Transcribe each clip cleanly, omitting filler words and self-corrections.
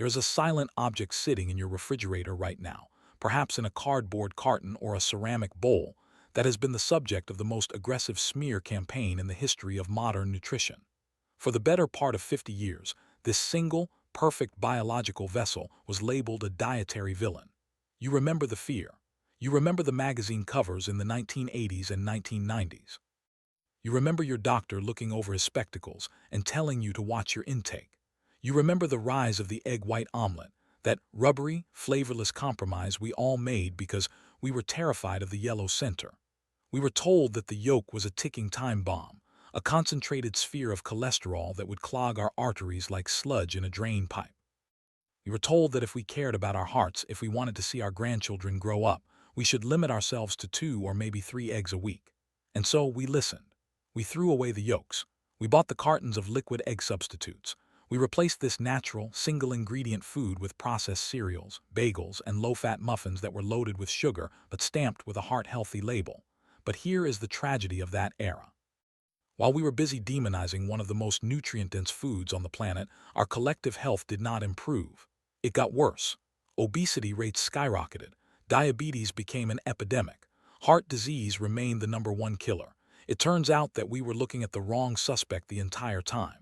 There is a silent object sitting in your refrigerator right now, perhaps in a cardboard carton or a ceramic bowl, that has been the subject of the most aggressive smear campaign in the history of modern nutrition. For the better part of 50 years, this single, perfect biological vessel was labeled a dietary villain. You remember the fear. You remember the magazine covers in the 1980s and 1990s. You remember your doctor looking over his spectacles and telling you to watch your intake. You remember the rise of the egg white omelet, that rubbery, flavorless compromise we all made because we were terrified of the yellow center. We were told that the yolk was a ticking time bomb, a concentrated sphere of cholesterol that would clog our arteries like sludge in a drain pipe. We were told that if we cared about our hearts, if we wanted to see our grandchildren grow up, we should limit ourselves to 2 or maybe 3 eggs a week. And so we listened. We threw away the yolks. We bought the cartons of liquid egg substitutes. We replaced this natural, single-ingredient food with processed cereals, bagels, and low-fat muffins that were loaded with sugar but stamped with a heart-healthy label. But here is the tragedy of that era. While we were busy demonizing one of the most nutrient-dense foods on the planet, our collective health did not improve. It got worse. Obesity rates skyrocketed. Diabetes became an epidemic. Heart disease remained the #1 killer. It turns out that we were looking at the wrong suspect the entire time.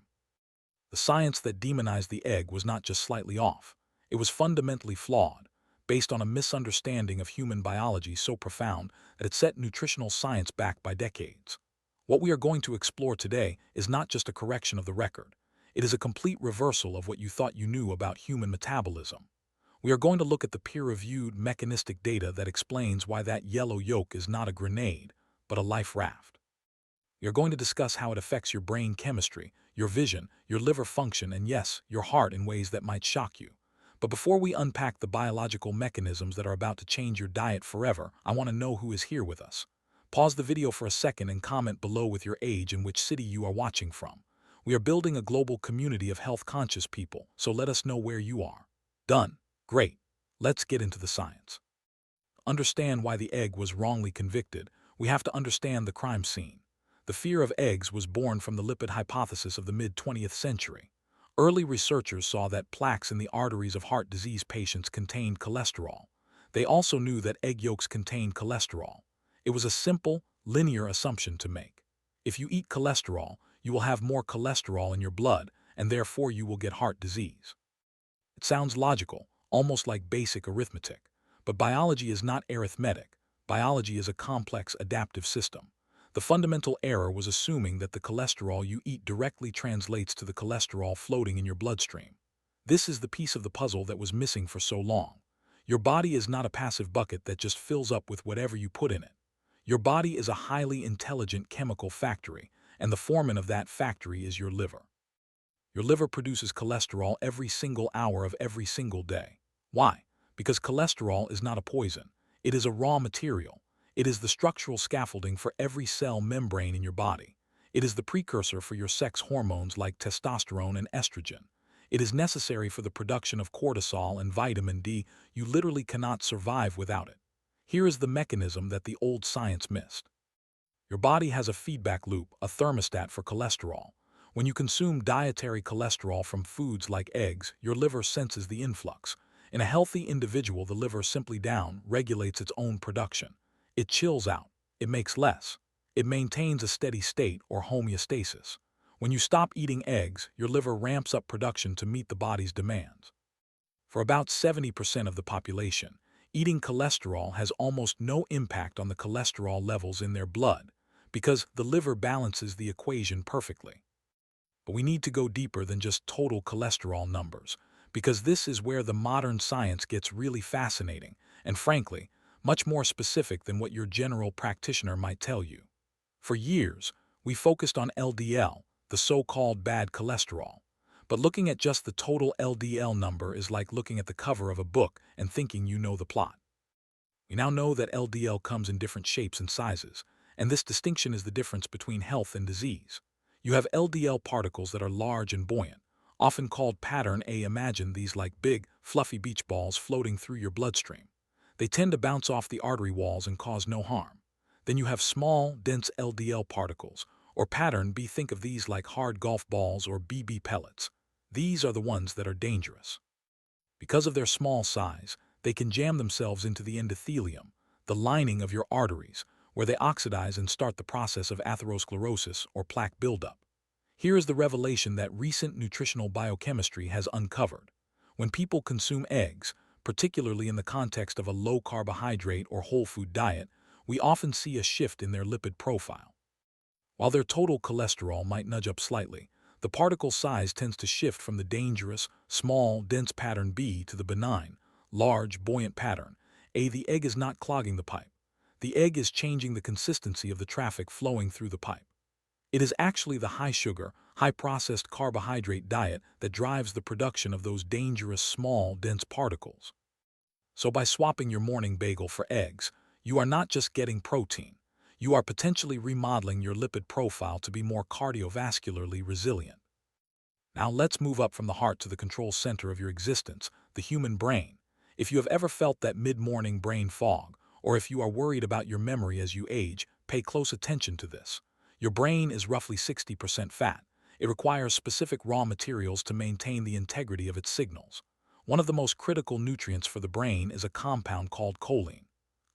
The science that demonized the egg was not just slightly off. It was fundamentally flawed, based on a misunderstanding of human biology so profound that it set nutritional science back by decades. What we are going to explore today is not just a correction of the record. It is a complete reversal of what you thought you knew about human metabolism. We are going to look at the peer-reviewed mechanistic data that explains why that yellow yolk is not a grenade, but a life raft. We are going to discuss how it affects your brain chemistry, your vision, your liver function, and yes, your heart in ways that might shock you. But before we unpack the biological mechanisms that are about to change your diet forever, I want to know who is here with us. Pause the video for a second and comment below with your age and which city you are watching from. We are building a global community of health-conscious people, so let us know where you are. Done. Great. Let's get into the science. Understand why the egg was wrongly convicted. We have to understand the crime scene. The fear of eggs was born from the lipid hypothesis of the mid-20th century. Early researchers saw that plaques in the arteries of heart disease patients contained cholesterol. They also knew that egg yolks contained cholesterol. It was a simple, linear assumption to make. If you eat cholesterol, you will have more cholesterol in your blood, and therefore you will get heart disease. It sounds logical, almost like basic arithmetic. But biology is not arithmetic. Biology is a complex, adaptive system. The fundamental error was assuming that the cholesterol you eat directly translates to the cholesterol floating in your bloodstream. This is the piece of the puzzle that was missing for so long. Your body is not a passive bucket that just fills up with whatever you put in it. Your body is a highly intelligent chemical factory, and the foreman of that factory is your liver. Your liver produces cholesterol every single hour of every single day. Why? Because cholesterol is not a poison. It is a raw material. It is the structural scaffolding for every cell membrane in your body. It is the precursor for your sex hormones like testosterone and estrogen. It is necessary for the production of cortisol and vitamin D. You literally cannot survive without it. Here is the mechanism that the old science missed. Your body has a feedback loop, a thermostat for cholesterol. When you consume dietary cholesterol from foods like eggs, your liver senses the influx. In a healthy individual, the liver simply regulates its own production. It chills out. It makes less. It maintains a steady state or homeostasis. When you stop eating eggs, your liver ramps up production to meet the body's demands. For about 70% of the population, eating cholesterol has almost no impact on the cholesterol levels in their blood because the liver balances the equation perfectly. But we need to go deeper than just total cholesterol numbers, because this is where the modern science gets really fascinating and, frankly, much more specific than what your general practitioner might tell you. For years, we focused on LDL, the so-called bad cholesterol. But looking at just the total LDL number is like looking at the cover of a book and thinking you know the plot. We now know that LDL comes in different shapes and sizes, and this distinction is the difference between health and disease. You have LDL particles that are large and buoyant, often called pattern A. Imagine these like big, fluffy beach balls floating through your bloodstream. They tend to bounce off the artery walls and cause no harm. Then you have small, dense LDL particles, or pattern B. Think of these like hard golf balls or BB pellets. These are the ones that are dangerous. Because of their small size, they can jam themselves into the endothelium, the lining of your arteries, where they oxidize and start the process of atherosclerosis or plaque buildup. Here is the revelation that recent nutritional biochemistry has uncovered. When people consume eggs, particularly in the context of a low-carbohydrate or whole food diet, we often see a shift in their lipid profile. While their total cholesterol might nudge up slightly, the particle size tends to shift from the dangerous, small, dense pattern B to the benign, large, buoyant pattern A. The egg is not clogging the pipe. The egg is changing the consistency of the traffic flowing through the pipe. It is actually the high-sugar, high-processed carbohydrate diet that drives the production of those dangerous, small, dense particles. So by swapping your morning bagel for eggs, you are not just getting protein. You are potentially remodeling your lipid profile to be more cardiovascularly resilient. Now let's move up from the heart to the control center of your existence, the human brain. If you have ever felt that mid-morning brain fog, or if you are worried about your memory as you age, pay close attention to this. Your brain is roughly 60% fat. It requires specific raw materials to maintain the integrity of its signals. One of the most critical nutrients for the brain is a compound called choline.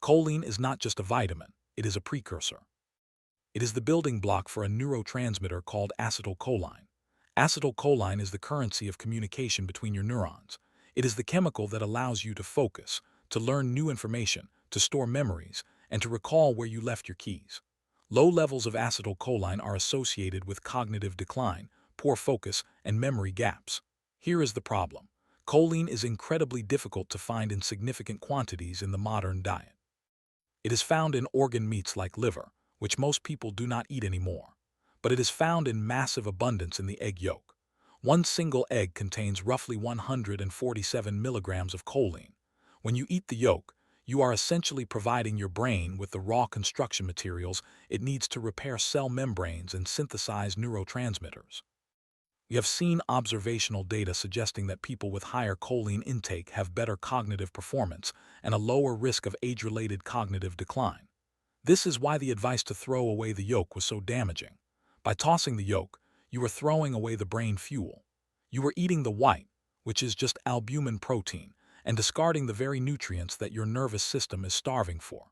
Choline is not just a vitamin, it is a precursor. It is the building block for a neurotransmitter called acetylcholine. Acetylcholine is the currency of communication between your neurons. It is the chemical that allows you to focus, to learn new information, to store memories, and to recall where you left your keys. Low levels of acetylcholine are associated with cognitive decline, poor focus, and memory gaps. Here is the problem. Choline is incredibly difficult to find in significant quantities in the modern diet. It is found in organ meats like liver, which most people do not eat anymore. But it is found in massive abundance in the egg yolk. One single egg contains roughly 147 milligrams of choline. When you eat the yolk, you are essentially providing your brain with the raw construction materials it needs to repair cell membranes and synthesize neurotransmitters. We have seen observational data suggesting that people with higher choline intake have better cognitive performance and a lower risk of age-related cognitive decline. This is why the advice to throw away the yolk was so damaging. By tossing the yolk, you are throwing away the brain fuel. You are eating the white, which is just albumin protein, and discarding the very nutrients that your nervous system is starving for.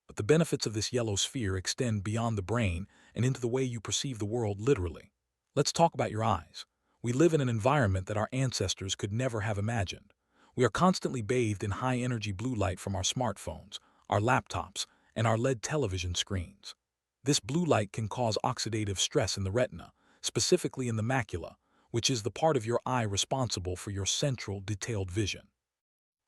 But the benefits of this yellow sphere extend beyond the brain and into the way you perceive the world literally. Let's talk about your eyes. We live in an environment that our ancestors could never have imagined. We are constantly bathed in high-energy blue light from our smartphones, our laptops, and our LED television screens. This blue light can cause oxidative stress in the retina, specifically in the macula, which is the part of your eye responsible for your central, detailed vision.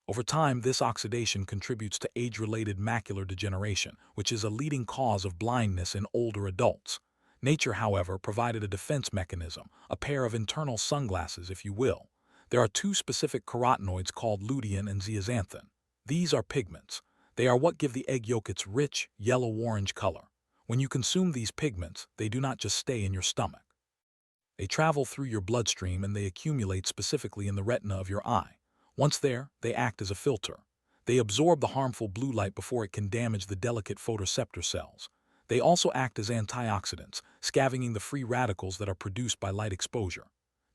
Over time, this oxidation contributes to age-related macular degeneration, which is a leading cause of blindness in older adults. Nature, however, provided a defense mechanism, a pair of internal sunglasses, if you will. There are two specific carotenoids called lutein and zeaxanthin. These are pigments. They are what give the egg yolk its rich, yellow-orange color. When you consume these pigments, they do not just stay in your stomach. They travel through your bloodstream and they accumulate specifically in the retina of your eye. Once there, they act as a filter. They absorb the harmful blue light before it can damage the delicate photoreceptor cells. They also act as antioxidants, scavenging the free radicals that are produced by light exposure.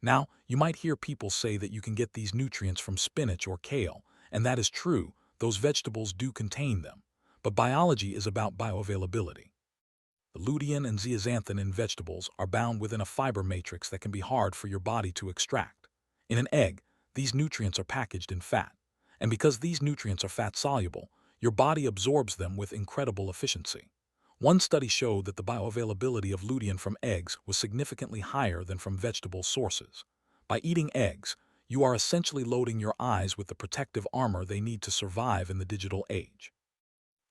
Now, you might hear people say that you can get these nutrients from spinach or kale, and that is true, those vegetables do contain them. But biology is about bioavailability. The lutein and zeaxanthin in vegetables are bound within a fiber matrix that can be hard for your body to extract. In an egg, these nutrients are packaged in fat. And because these nutrients are fat-soluble, your body absorbs them with incredible efficiency. One study showed that the bioavailability of lutein from eggs was significantly higher than from vegetable sources. By eating eggs, you are essentially loading your eyes with the protective armor they need to survive in the digital age.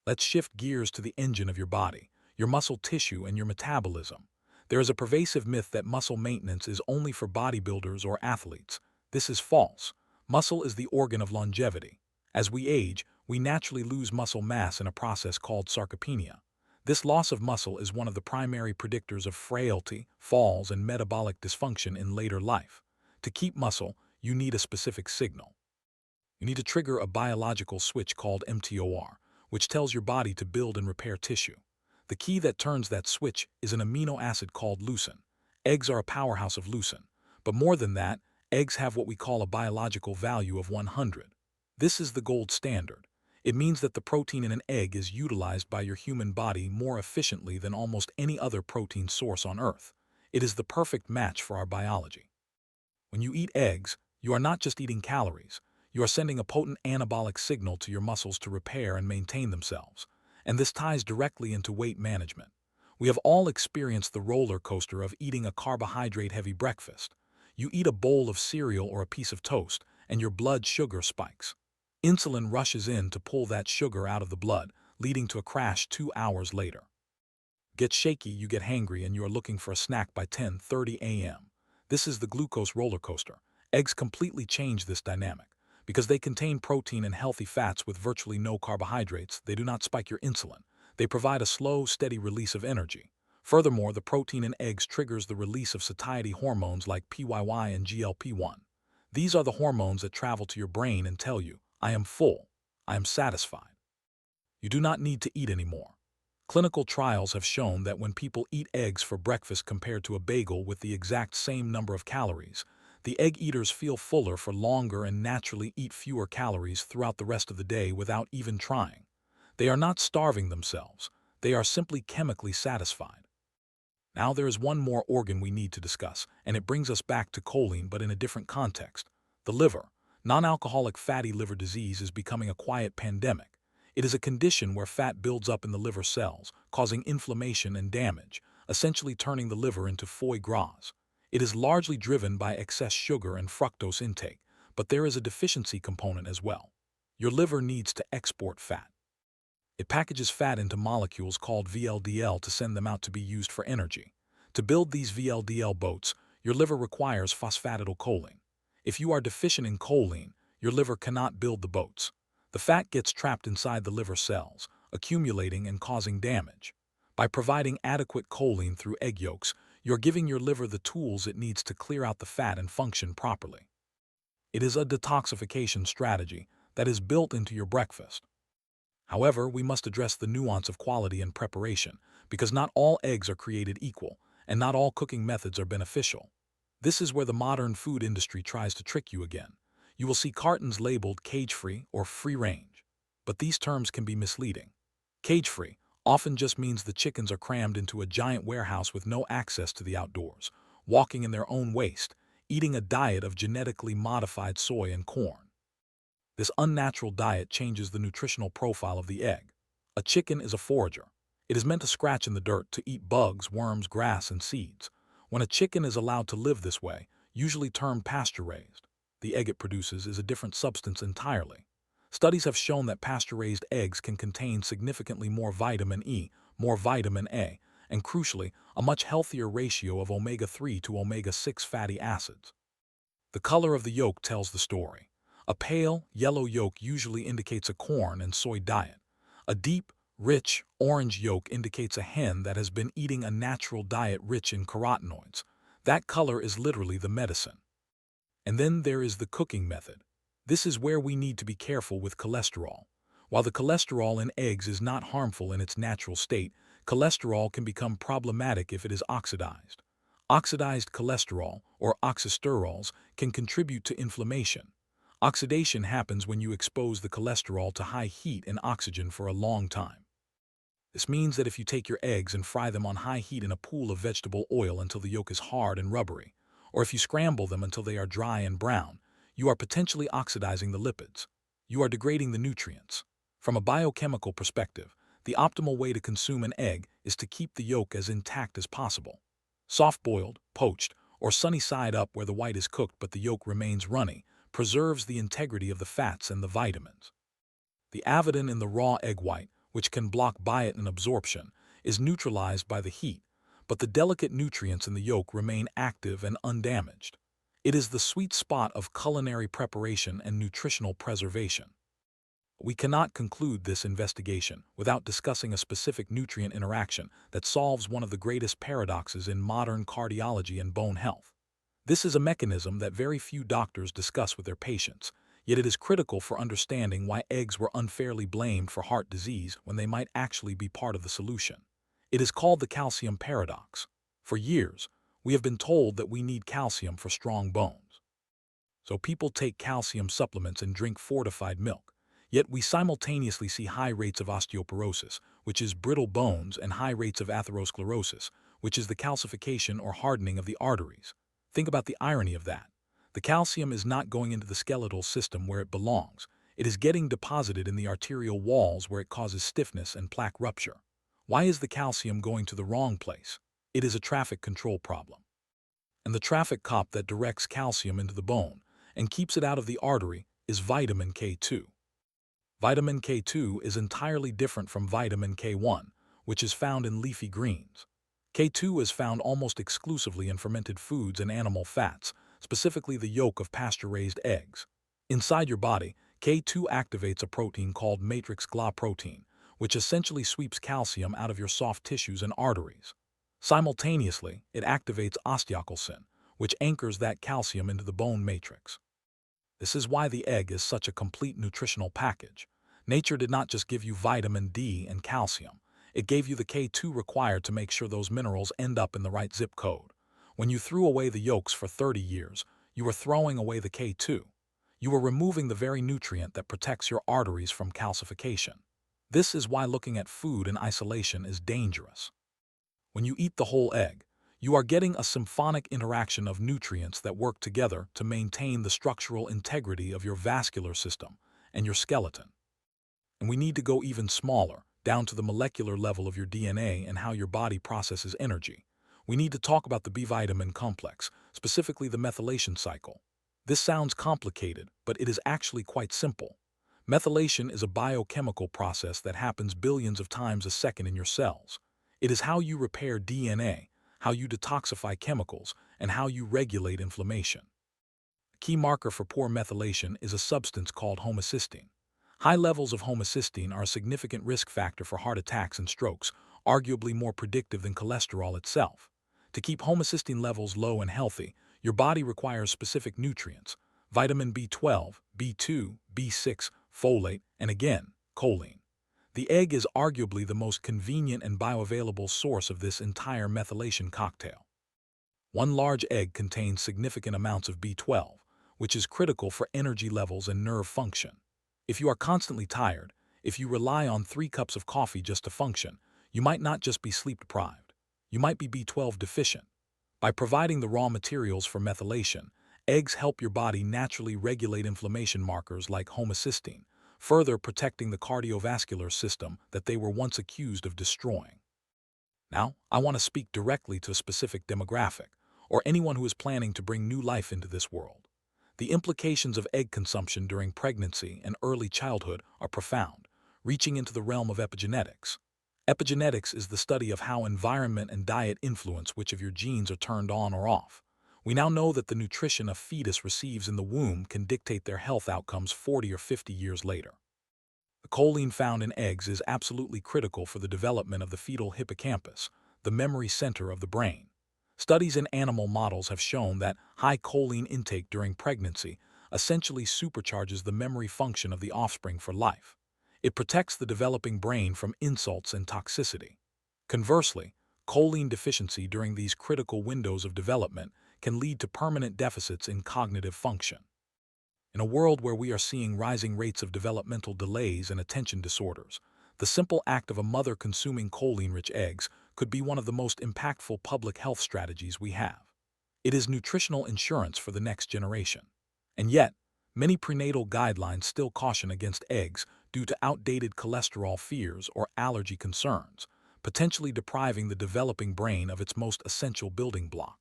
Let's shift gears to the engine of your body, your muscle tissue and your metabolism. There is a pervasive myth that muscle maintenance is only for bodybuilders or athletes. This is false. Muscle is the organ of longevity. As we age, we naturally lose muscle mass in a process called sarcopenia. This loss of muscle is one of the primary predictors of frailty, falls, and metabolic dysfunction in later life. To keep muscle, you need a specific signal. You need to trigger a biological switch called mTOR, which tells your body to build and repair tissue. The key that turns that switch is an amino acid called leucine. Eggs are a powerhouse of leucine. But more than that, Eggs have what we call a biological value of 100. This is the gold standard. It means that the protein in an egg is utilized by your human body more efficiently than almost any other protein source on Earth. It is the perfect match for our biology. When you eat eggs, you are not just eating calories. You are sending a potent anabolic signal to your muscles to repair and maintain themselves. And this ties directly into weight management. We have all experienced the roller coaster of eating a carbohydrate-heavy breakfast. You eat a bowl of cereal or a piece of toast, and your blood sugar spikes. Insulin rushes in to pull that sugar out of the blood, leading to a crash 2 hours later. Get shaky, you get hangry, and you are looking for a snack by 10:30 a.m. This is the glucose roller coaster. Eggs completely change this dynamic. Because they contain protein and healthy fats with virtually no carbohydrates, they do not spike your insulin. They provide a slow, steady release of energy. Furthermore, the protein in eggs triggers the release of satiety hormones like PYY and GLP-1. These are the hormones that travel to your brain and tell you, I am full, I am satisfied. You do not need to eat anymore. Clinical trials have shown that when people eat eggs for breakfast compared to a bagel with the exact same number of calories, the egg eaters feel fuller for longer and naturally eat fewer calories throughout the rest of the day without even trying. They are not starving themselves. They are simply chemically satisfied. Now there is one more organ we need to discuss, and it brings us back to choline but in a different context. The liver. Non-alcoholic fatty liver disease is becoming a quiet pandemic. It is a condition where fat builds up in the liver cells, causing inflammation and damage, essentially turning the liver into foie gras. It is largely driven by excess sugar and fructose intake, but there is a deficiency component as well. Your liver needs to export fat. It packages fat into molecules called VLDL to send them out to be used for energy. To build these VLDL boats, your liver requires phosphatidylcholine. If you are deficient in choline, your liver cannot build the boats. The fat gets trapped inside the liver cells, accumulating and causing damage. By providing adequate choline through egg yolks, you're giving your liver the tools it needs to clear out the fat and function properly. It is a detoxification strategy that is built into your breakfast. However, we must address the nuance of quality and preparation, because not all eggs are created equal, and not all cooking methods are beneficial. This is where the modern food industry tries to trick you again. You will see cartons labeled cage-free or free-range, but these terms can be misleading. Cage-free often just means the chickens are crammed into a giant warehouse with no access to the outdoors, walking in their own waste, eating a diet of genetically modified soy and corn. This unnatural diet changes the nutritional profile of the egg. A chicken is a forager. It is meant to scratch in the dirt to eat bugs, worms, grass, and seeds. When a chicken is allowed to live this way, usually termed pasture-raised, the egg it produces is a different substance entirely. Studies have shown that pasture-raised eggs can contain significantly more vitamin E, more vitamin A, and crucially, a much healthier ratio of omega-3 to omega-6 fatty acids. The color of the yolk tells the story. A pale, yellow yolk usually indicates a corn and soy diet. A deep, rich, orange yolk indicates a hen that has been eating a natural diet rich in carotenoids. That color is literally the medicine. And then there is the cooking method. This is where we need to be careful with cholesterol. While the cholesterol in eggs is not harmful in its natural state, cholesterol can become problematic if it is oxidized. Oxidized cholesterol, or oxysterols, can contribute to inflammation. Oxidation happens when you expose the cholesterol to high heat and oxygen for a long time. This means that if you take your eggs and fry them on high heat in a pool of vegetable oil until the yolk is hard and rubbery, or if you scramble them until they are dry and brown, you are potentially oxidizing the lipids. You are degrading the nutrients. From a biochemical perspective, the optimal way to consume an egg is to keep the yolk as intact as possible. Soft-boiled, poached, or sunny side up where the white is cooked but the yolk remains runny, preserves the integrity of the fats and the vitamins. The avidin in the raw egg white, which can block biotin absorption, is neutralized by the heat, but the delicate nutrients in the yolk remain active and undamaged. It is the sweet spot of culinary preparation and nutritional preservation. We cannot conclude this investigation without discussing a specific nutrient interaction that solves one of the greatest paradoxes in modern cardiology and bone health. This is a mechanism that very few doctors discuss with their patients, yet it is critical for understanding why eggs were unfairly blamed for heart disease when they might actually be part of the solution. It is called the calcium paradox. For years, we have been told that we need calcium for strong bones. So people take calcium supplements and drink fortified milk. Yet we simultaneously see high rates of osteoporosis, which is brittle bones, and high rates of atherosclerosis, which is the calcification or hardening of the arteries. Think about the irony of that. The calcium is not going into the skeletal system where it belongs. It is getting deposited in the arterial walls where it causes stiffness and plaque rupture. Why is the calcium going to the wrong place? It is a traffic control problem. And the traffic cop that directs calcium into the bone and keeps it out of the artery is vitamin K2. Vitamin K2 is entirely different from vitamin K1, which is found in leafy greens. K2 is found almost exclusively in fermented foods and animal fats, specifically the yolk of pasture-raised eggs. Inside your body, K2 activates a protein called matrix GLA protein, which essentially sweeps calcium out of your soft tissues and arteries. Simultaneously, it activates acetylcholine, which anchors that calcium into the bone matrix. This is why the egg is such a complete nutritional package. Nature did not just give you vitamin D and calcium. It gave you the K2 required to make sure those minerals end up in the right zip code. When you threw away the yolks for 30 years, you were throwing away the K2. You were removing the very nutrient that protects your arteries from calcification. This is why looking at food in isolation is dangerous. When you eat the whole egg, you are getting a symphonic interaction of nutrients that work together to maintain the structural integrity of your vascular system and your skeleton. And we need to go even smaller, down to the molecular level of your DNA and how your body processes energy. We need to talk about the B vitamin complex, specifically the methylation cycle. This sounds complicated, but it is actually quite simple. Methylation is a biochemical process that happens billions of times a second in your cells. It is how you repair DNA, how you detoxify chemicals, and how you regulate inflammation. A key marker for poor methylation is a substance called homocysteine. High levels of homocysteine are a significant risk factor for heart attacks and strokes, arguably more predictive than cholesterol itself. To keep homocysteine levels low and healthy, your body requires specific nutrients: vitamin B12, B2, B6, folate, and again, choline. The egg is arguably the most convenient and bioavailable source of this entire methylation cocktail. One large egg contains significant amounts of B12, which is critical for energy levels and nerve function. If you are constantly tired, if you rely on 3 cups of coffee just to function, you might not just be sleep-deprived. You might be B12 deficient. By providing the raw materials for methylation, eggs help your body naturally regulate inflammation markers like homocysteine, further protecting the cardiovascular system that they were once accused of destroying. Now, I want to speak directly to a specific demographic, or anyone who is planning to bring new life into this world. The implications of egg consumption during pregnancy and early childhood are profound, reaching into the realm of epigenetics. Epigenetics is the study of how environment and diet influence which of your genes are turned on or off. We now know that the nutrition a fetus receives in the womb can dictate their health outcomes 40 or 50 years later. The choline found in eggs is absolutely critical for the development of the fetal hippocampus, the memory center of the brain. Studies in animal models have shown that high choline intake during pregnancy essentially supercharges the memory function of the offspring for life. It protects the developing brain from insults and toxicity. Conversely, choline deficiency during these critical windows of development can lead to permanent deficits in cognitive function. In a world where we are seeing rising rates of developmental delays and attention disorders, the simple act of a mother consuming choline-rich eggs could be one of the most impactful public health strategies we have. It is nutritional insurance for the next generation. And yet, many prenatal guidelines still caution against eggs due to outdated cholesterol fears or allergy concerns, potentially depriving the developing brain of its most essential building block.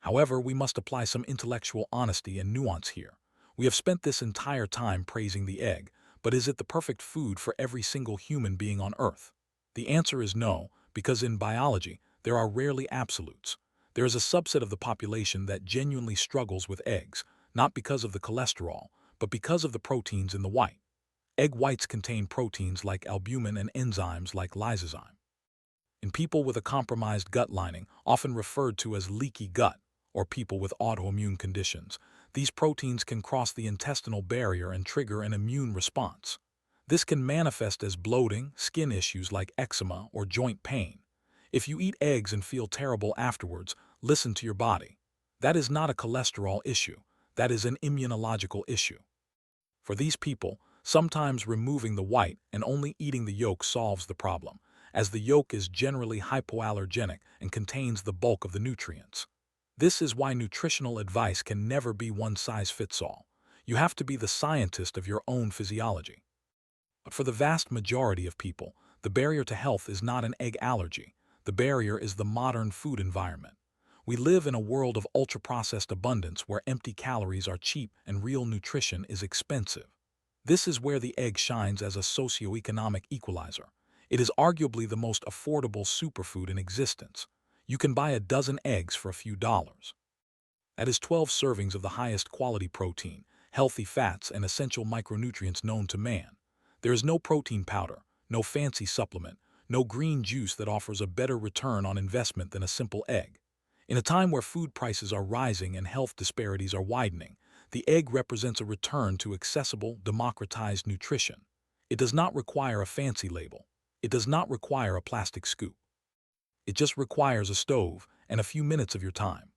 However, we must apply some intellectual honesty and nuance here. We have spent this entire time praising the egg, but is it the perfect food for every single human being on Earth? The answer is no, because in biology, there are rarely absolutes. There is a subset of the population that genuinely struggles with eggs, not because of the cholesterol, but because of the proteins in the white. Egg whites contain proteins like albumin and enzymes like lysozyme. In people with a compromised gut lining, often referred to as leaky gut, or people with autoimmune conditions, these proteins can cross the intestinal barrier and trigger an immune response. This can manifest as bloating, skin issues like eczema, or joint pain. If you eat eggs and feel terrible afterwards, listen to your body. That is not a cholesterol issue. That is an immunological issue. For these people, sometimes removing the white and only eating the yolk solves the problem, as the yolk is generally hypoallergenic and contains the bulk of the nutrients. This is why nutritional advice can never be one size fits all. You have to be the scientist of your own physiology. But for the vast majority of people, the barrier to health is not an egg allergy. The barrier is the modern food environment. We live in a world of ultra-processed abundance where empty calories are cheap and real nutrition is expensive. This is where the egg shines as a socioeconomic equalizer. It is arguably the most affordable superfood in existence. You can buy a dozen eggs for a few dollars. That is 12 servings of the highest quality protein, healthy fats, and essential micronutrients known to man. There is no protein powder, no fancy supplement, no green juice that offers a better return on investment than a simple egg. In a time where food prices are rising and health disparities are widening, the egg represents a return to accessible, democratized nutrition. It does not require a fancy label. It does not require a plastic scoop. It just requires a stove and a few minutes of your time.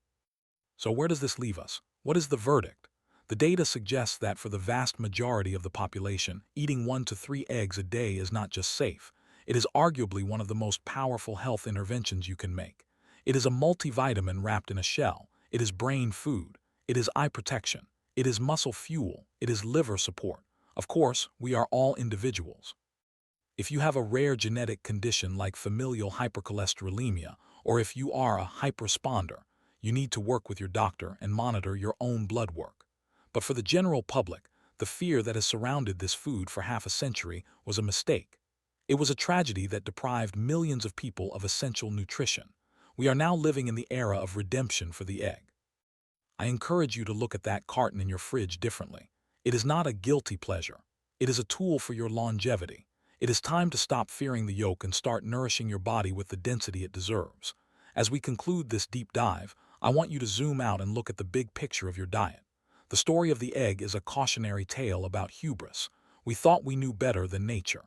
So where does this leave us? What is the verdict? The data suggests that for the vast majority of the population, eating 1 to 3 eggs a day is not just safe. It is arguably one of the most powerful health interventions you can make. It is a multivitamin wrapped in a shell. It is brain food. It is eye protection. It is muscle fuel. It is liver support. Of course, we are all individuals. If you have a rare genetic condition like familial hypercholesterolemia, or if you are a hyperresponder, you need to work with your doctor and monitor your own blood work. But for the general public, the fear that has surrounded this food for half a century was a mistake. It was a tragedy that deprived millions of people of essential nutrition. We are now living in the era of redemption for the egg. I encourage you to look at that carton in your fridge differently. It is not a guilty pleasure. It is a tool for your longevity. It is time to stop fearing the yolk and start nourishing your body with the density it deserves. As we conclude this deep dive, I want you to zoom out and look at the big picture of your diet. The story of the egg is a cautionary tale about hubris. We thought we knew better than nature.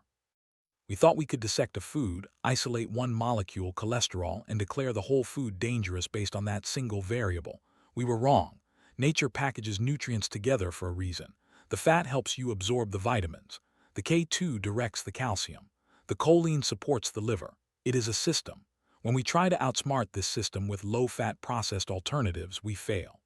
We thought we could dissect a food, isolate one molecule, cholesterol, and declare the whole food dangerous based on that single variable. We were wrong. Nature packages nutrients together for a reason. The fat helps you absorb the vitamins. The K2 directs the calcium. The choline supports the liver. It is a system. When we try to outsmart this system with low-fat processed alternatives, we fail.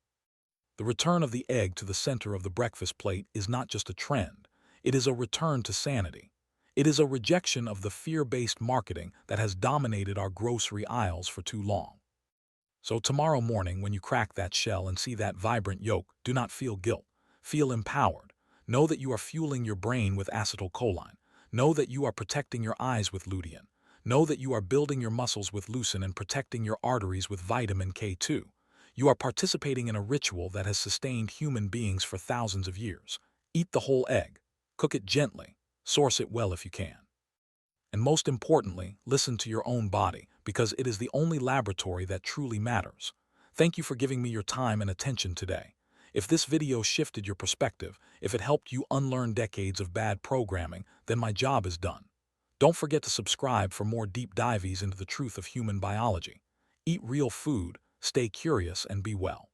The return of the egg to the center of the breakfast plate is not just a trend. It is a return to sanity. It is a rejection of the fear-based marketing that has dominated our grocery aisles for too long. So tomorrow morning, when you crack that shell and see that vibrant yolk, do not feel guilt. Feel empowered. Know that you are fueling your brain with acetylcholine. Know that you are protecting your eyes with lutein. Know that you are building your muscles with leucine and protecting your arteries with vitamin K2. You are participating in a ritual that has sustained human beings for thousands of years. Eat the whole egg. Cook it gently. Source it well if you can. And most importantly, listen to your own body, because it is the only laboratory that truly matters. Thank you for giving me your time and attention today. If this video shifted your perspective, if it helped you unlearn decades of bad programming, then my job is done. Don't forget to subscribe for more deep dives into the truth of human biology. Eat real food, stay curious, and be well.